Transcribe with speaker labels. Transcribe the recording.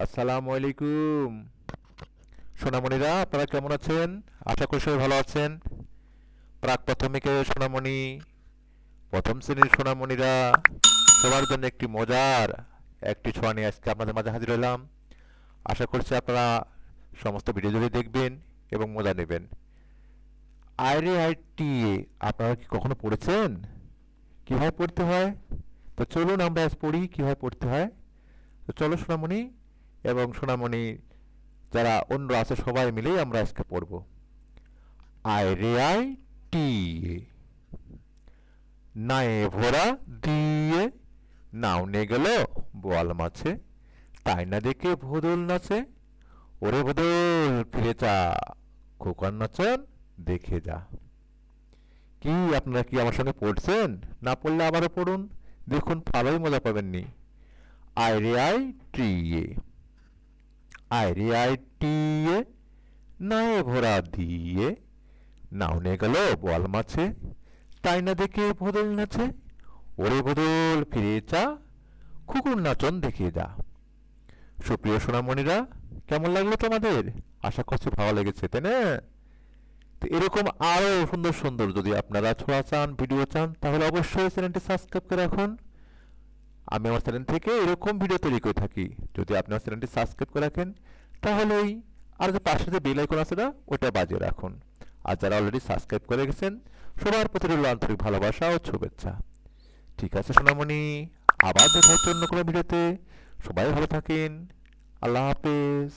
Speaker 1: আসসালামু আলাইকুম। সোনামণিরা, আপনারা কেমন আছেন? আশা করি সবাই ভালো আছেন। প্রাক প্রাথমিকের সোনামণি, প্রথম শ্রেণীর সোনামণিরা, সবার জন্য একটি মজার একটি ছোঁয়া নিয়ে আজকে আপনাদের মাঝে হাজির হলাম। আশা করছি আপনারা সমস্ত ভিডিও জুড়ে দেখবেন এবং মজা নেবেন। আইরে আইটি আপনারা কি কখনো পড়েছেন? কিভাবে পড়তে হয়? তো চলুন আমরা আজ পড়ি কিভাবে পড়তে হয়। তো চলো সোনামণি এবং সোনামণি যারা অন্য আছে সবাই মিলেই আমরা আজকে পড়ব। আয় রে আয় টিয়ে, নায়ে ভরা দিয়ে, নাওনে গেল বোয়াল মাছে, তাই না দেখে ভোদল নাচে, ওরে ভোদল ফিরে চা, খোকার নাচন দেখে যা। কি আপনারা কি আমার সঙ্গে পড়ছেন? না পড়লে আবারও পড়ুন, দেখুন ভালোই মজা পাবেননি। আয় রে আয় টিয়ে, আয় রে আয় টিয়ে, নায়ে ভরা দিয়ে, নাওনে গেল বোয়াল মাছে, তাই না দেখে ভোদল নাচে, ওরে ভোদল ফিরে চা, খুকুর নাচন দেখে যা। সুপ্রিয় সোনামণিরা, কেমন লাগলো তোমাদের? আশা করছি ভালো লেগেছে, তাই না? তো এরকম আরো সুন্দর সুন্দর যদি আপনারা ছোঁয়া চান, ভিডিও চান, তাহলে অবশ্যই চ্যানেলটি সাবস্ক্রাইব করে রাখুন। আমি আমার চ্যানেল থেকে এরকম ভিডিও তৈরি করে থাকি। যদি আপনি আমার চ্যানেলটি সাবস্ক্রাইব করে রাখেন, তাহলেই আর যে পাশে যে বেল আইকন আছে না, ওটা বাজিয়ে রাখুন। আর যারা অলরেডি সাবস্ক্রাইব করে গেছেন, সবার প্রতি রইল আন্তরিক ভালোবাসা ও শুভেচ্ছা। ঠিক আছে সোনামণি, আবার দেখা হচ্ছে অন্য কোনো ভিডিওতে। সবাই ভালো থাকেন। আল্লাহ হাফেজ।